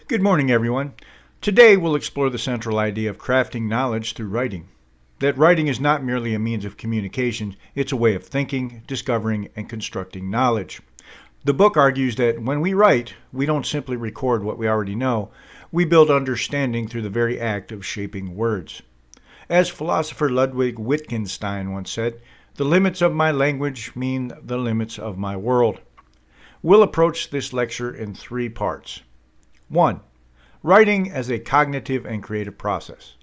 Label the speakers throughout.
Speaker 1: Good morning, everyone. Today we'll explore the central idea of crafting knowledge through writing. That writing is not merely a means of communication, it's a way of thinking, discovering, and constructing knowledge. The book argues that when we write, we don't simply record what we already know, we build understanding through the very act of shaping words. As philosopher Ludwig Wittgenstein once said, "The limits of my language mean the limits of my world." We'll approach this lecture in 3 parts. 1. Writing as a cognitive and creative process.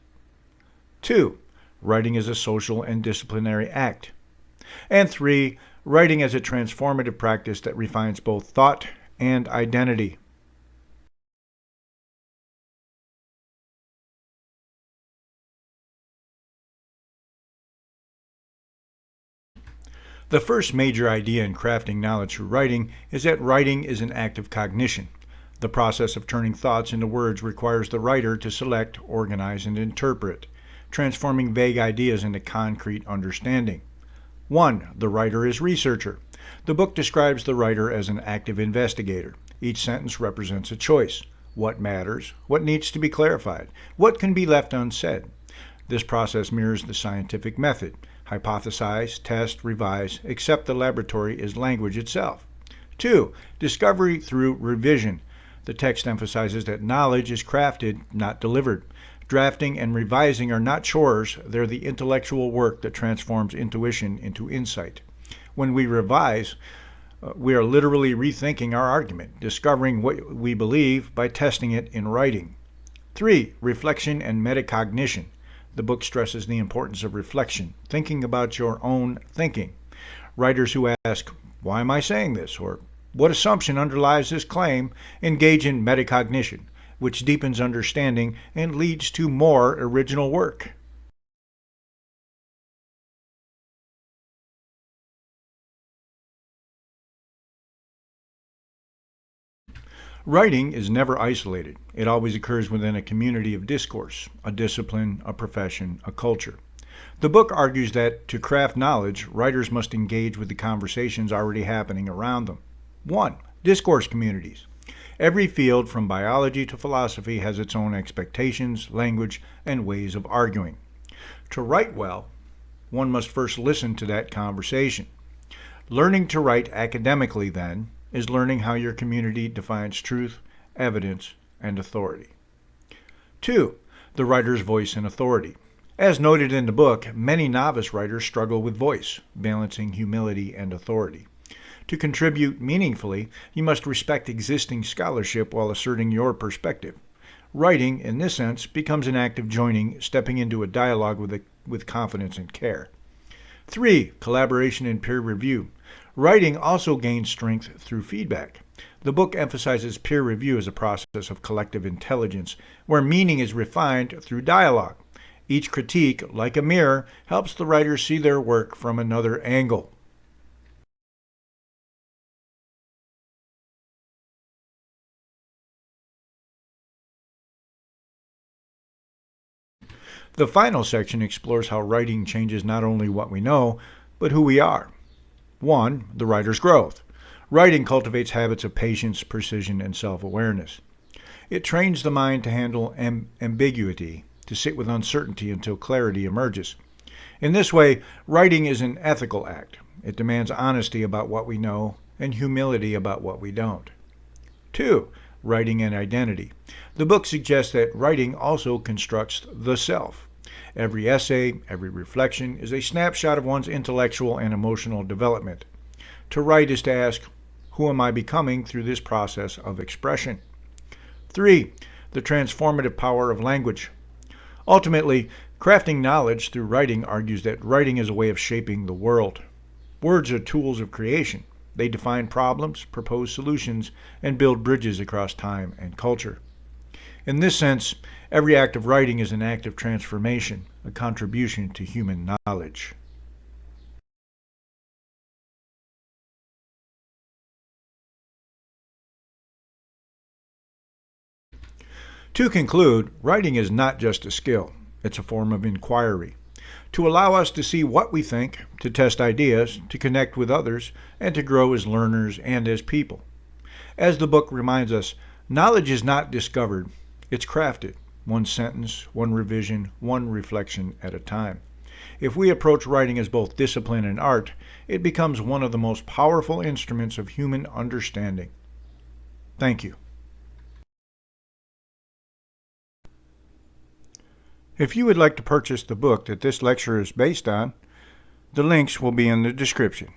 Speaker 1: 2. Writing as a social and disciplinary act. And 3. Writing as a transformative practice that refines both thought and identity. The first major idea in crafting knowledge through writing is that writing is an act of cognition. The process of turning thoughts into words requires the writer to select, organize, and interpret, transforming vague ideas into concrete understanding. 1. The writer is researcher. The book describes the writer as an active investigator. Each sentence represents a choice. What matters? What needs to be clarified? What can be left unsaid? This process mirrors the scientific method. Hypothesize, test, revise, accept the laboratory is language itself. 2. Discovery through revision. The text emphasizes that knowledge is crafted, not delivered. Drafting and revising are not chores, they're the intellectual work that transforms intuition into insight. When we revise, we are literally rethinking our argument, discovering what we believe by testing it in writing. 3. Reflection and metacognition. The book stresses the importance of reflection, thinking about your own thinking. Writers who ask, "Why am I saying this?" or "What assumption underlies this claim?" engage in metacognition, which deepens understanding and leads to more original work. Writing is never isolated. It always occurs within a community of discourse, a discipline, a profession, a culture. The book argues that to craft knowledge, writers must engage with the conversations already happening around them. 1. Discourse communities. Every field from biology to philosophy has its own expectations, language, and ways of arguing. To write well, one must first listen to that conversation. Learning to write academically, then, is learning how your community defines truth, evidence, and authority. 2. The writer's voice and authority. As noted in the book, many novice writers struggle with voice, balancing humility and authority. To contribute meaningfully, you must respect existing scholarship while asserting your perspective. Writing, in this sense, becomes an act of joining, stepping into a dialogue with confidence and care. 3. Collaboration and peer review. Writing also gains strength through feedback. The book emphasizes peer review as a process of collective intelligence, where meaning is refined through dialogue. Each critique, like a mirror, helps the writer see their work from another angle. The final section explores how writing changes not only what we know, but who we are. 1. The writer's growth. Writing cultivates habits of patience, precision, and self-awareness. It trains the mind to handle ambiguity, to sit with uncertainty until clarity emerges. In this way, writing is an ethical act. It demands honesty about what we know and humility about what we don't. 2. Writing and identity. The book suggests that writing also constructs the self. Every essay, every reflection is a snapshot of one's intellectual and emotional development. To write is to ask, who am I becoming through this process of expression? 3. The transformative power of language. Ultimately, crafting knowledge through writing argues that writing is a way of shaping the world. Words are tools of creation. They define problems, propose solutions, and build bridges across time and culture. In this sense, every act of writing is an act of transformation, a contribution to human knowledge. To conclude, writing is not just a skill, it's a form of inquiry. To allow us to see what we think, to test ideas, to connect with others, and to grow as learners and as people. As the book reminds us, Knowledge is not discovered, it's crafted, one sentence, one revision, one reflection at a time. If we approach writing as both discipline and art, it becomes one of the most powerful instruments of human understanding. Thank you. If you would like to purchase the book that this lecture is based on, the links will be in the description.